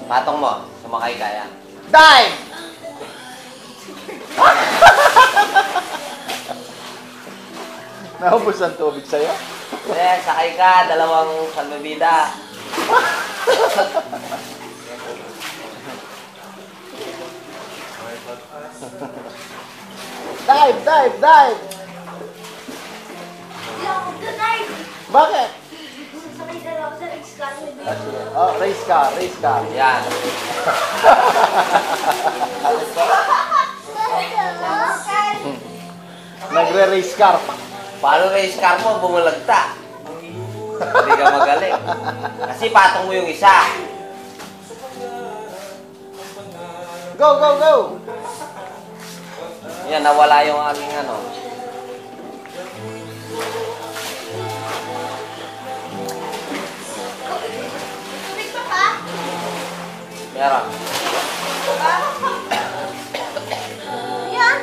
Patong mo. Sumakay kaya. Dive! Naubos ang tubig sa'yo? Eh, sakay ka. Dalawang salbabida. Dive! Dive! Dive! Bakit? Oh, race car, race car. Yan. Nagre-race car. Paano race car mo? Bumulagta. Hindi ka magaling. Kasi patong mo yung isa. Go, go, go! Yan, nawala yung aking ano. Meron. Yan.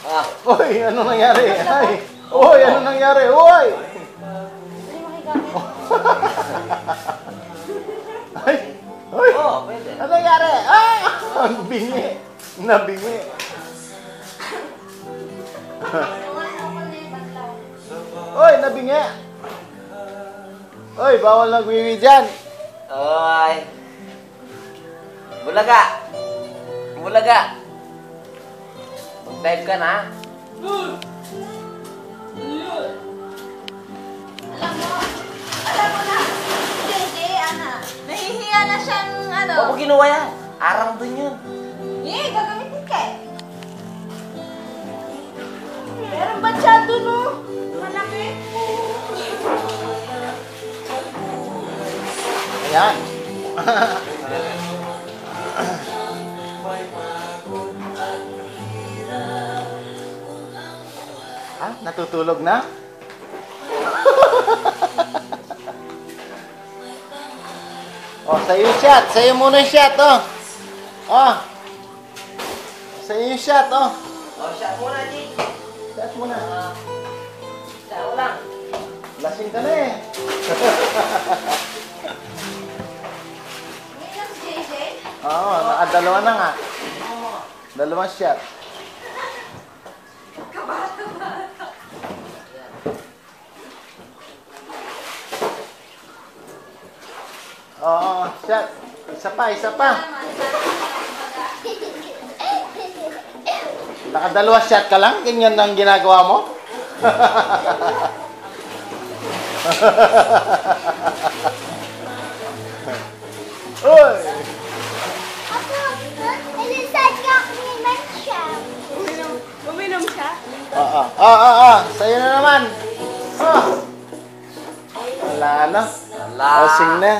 Ah. Uy, ano nangyari? Ay! Uy, ano nangyari? Uy! Ay! Uy! Oo, pwede. Ano nangyari? Ay! Ang bingi! Nabingi! Uy, nabingi! Uy, bawal nagwiwi dyan! Oy. Bulaga. Bulaga. Mag-dive ka na. Alam mo na. Hindi, Ana. Nahihiya na siyang ano. Huwag mo ginawa yan. Arang dun yun. Eh, gagamitin ka eh. Meron ba siya dun, oh? Malaki. Ayan! Ah, natutulog na? Oh, sa'yo yung shot. Sa'yo muna yung shot, oh. Oh. Sa'yo yung shot, oh. O, siya muna, G. Shot muna. Siya mo lang. Lasing ka na eh. Hindi lang si JJ. Oo, nakadalawa na nga. Dalawang shot. Kabata-bata. Oo, shot. Isa pa, isa pa. Nakadalawa shot ka lang? Ganyan ang ginagawa mo? Uy! Uminom siya? Sa'yo na naman. Oh. Wala na. Wala. Osing na.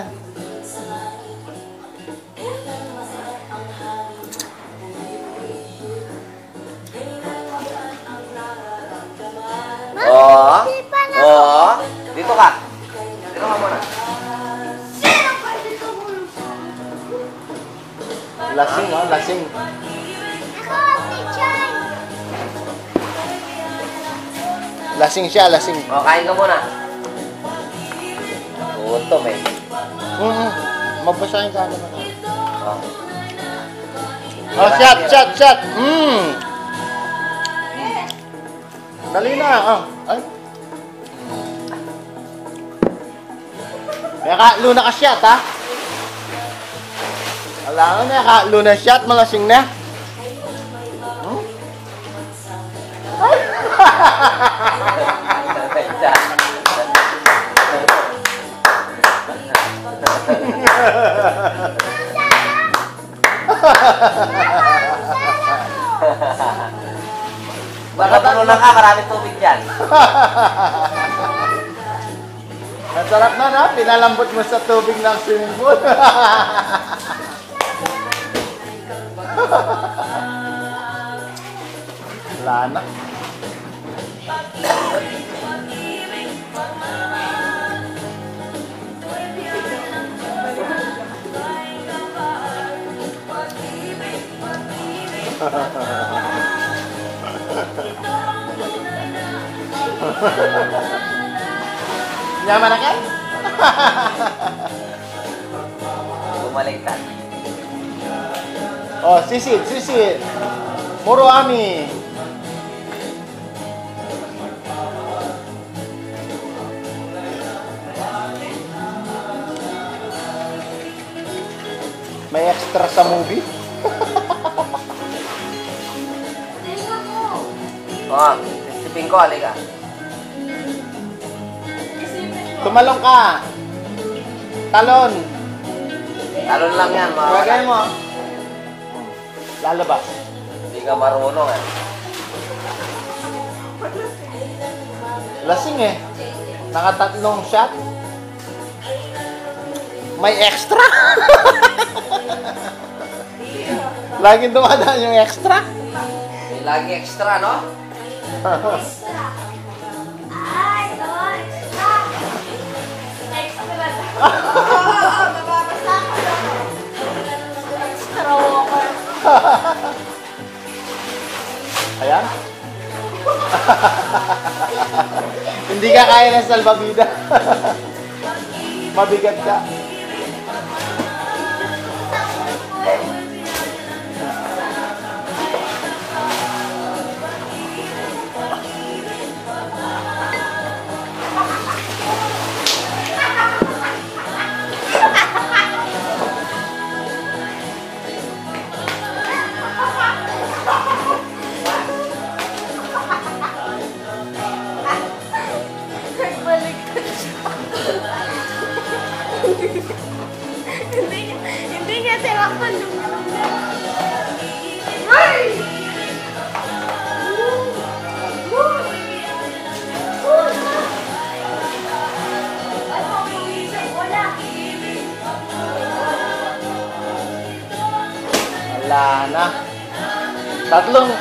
Oo. Oo. Dito ka. Dito ka muna. Lasing, oh, lasing. Lasing siya, lasing. O, kain ka muna. Gutom eh. Mabasahin ka naman. O. Oh, shot, shot, shot. Dali na. Oh. Ay. Kaya ka, luna ka shot, ha? Wala na, ka, luna shot, malasing na. Ay. Baka puno lang ka, maraming tubig dyan. Ang sarap na, na. Pinalambot mo sa tubig ng swimming pool. Wala na. Nyaman na kayo? Bumaliktad. Oh, sisid, sisid. Muro ami. May extra sa movie? Tingnan mo. Oh, sisipin ko, halika. Isipin mo. Tumalong ka. Talon. Talon lang yan, mga Lagay mo. Lalabas. Hindi ka marunong eh. Lasing eh. Nakatatlong shot. May extra. Laging dumadaan yung extra. May lagi extra, no? Extra. Ay, no, extra. Extra. Nababasa ko lang. Extra walker. Ayan. Hindi ka kaya ng salbabida. Mabigat ka. Nagbaliktad siya. Hindi niya tinakpan yung Ay! Ay, papawisan ko na. Wala na.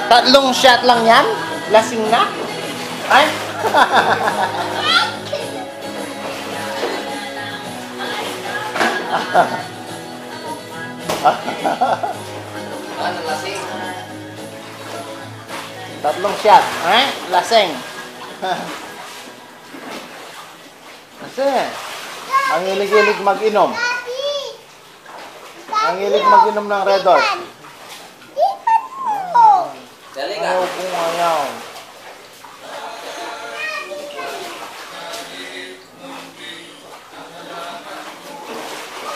Tatlong shot lang yan? Lasing na? Ay? Ano, lasing? Tatlong shot. Ay? Lasing. Kasi, ang hilig-hilig mag-inom. Ang hilig mag-inom ng Red Hot. Dali ka. Ayaw kung ayaw.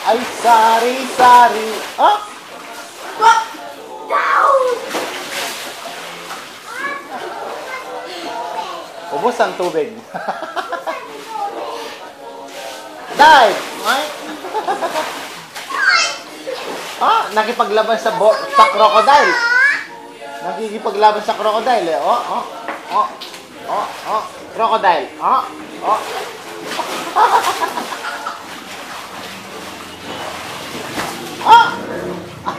Ay, sari-sari. Ah! Ubus ang tubig. Dive! Ay! Ah, nakipaglaban sa crocodile. Nakikipaglaban sa crocodile eh. Crocodile.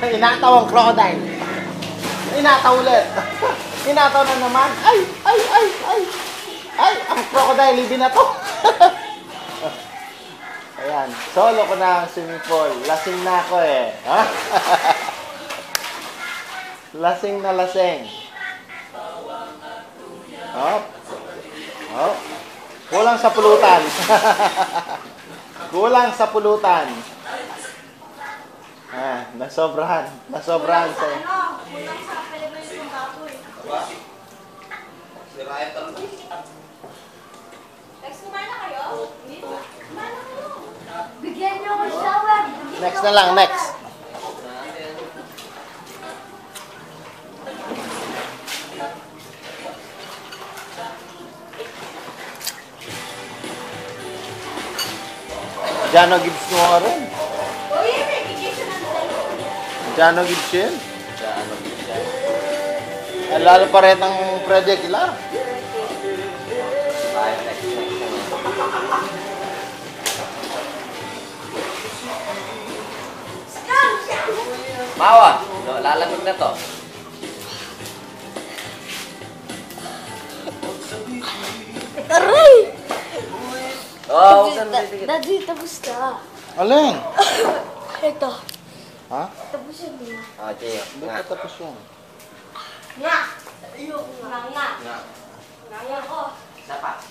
Inataw ang crocodile. Inataw ulit. Inataw na naman. Ay! Ang crocodile ibinato. Ayan. Solo ko na ang swimming pool. Lasing na ako eh. Ha? Lasing na lasing. Hop. Kulang sa pulutan. Kulang sa pulutan. Nasobrahan. Nasobrahan sa... Kulang sa palibre ng baboy. Sirain talaga. Next, kumain na kayo? Hindi. Kumain na kayo. Bigyan niyo ako shower. Next na lang, next. Jano Gibbs mo nga rin. Uy, may bigyan na tayo. Jano Gibbs yun. Ano, bisa. Lalo pa rin ang Fred Aguilar. Ay, next. Mawa, lalamig na to. Aray! Oh, huwag na dito. Daddy, tapos na. Alin? Ito. Ha? Tapos yun niya. Ah, Chiyo. Hindi Nga. pa tapos yun. Nga! Ayoko nga nga. Nga. Nga ko. Isa pa.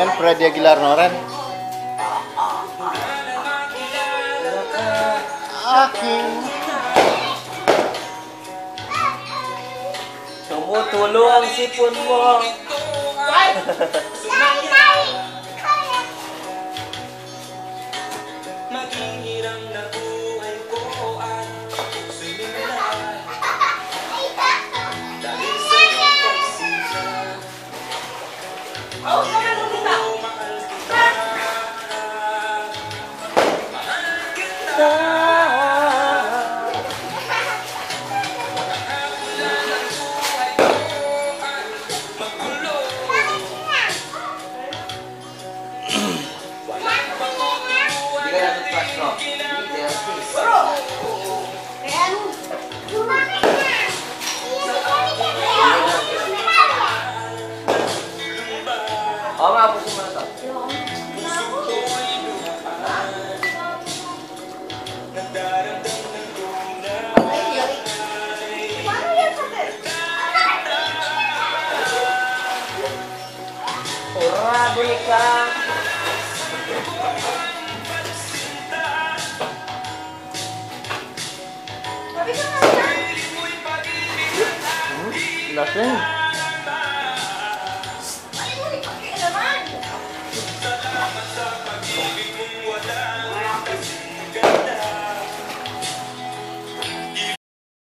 Yan, Freddy Aguilar no rin. Aking Tumutulo ang sipon mo. Hindi ka natin flash, no? Hindi, artist. Oo nga, pusin mo na to. Ura, buli ka. lasing.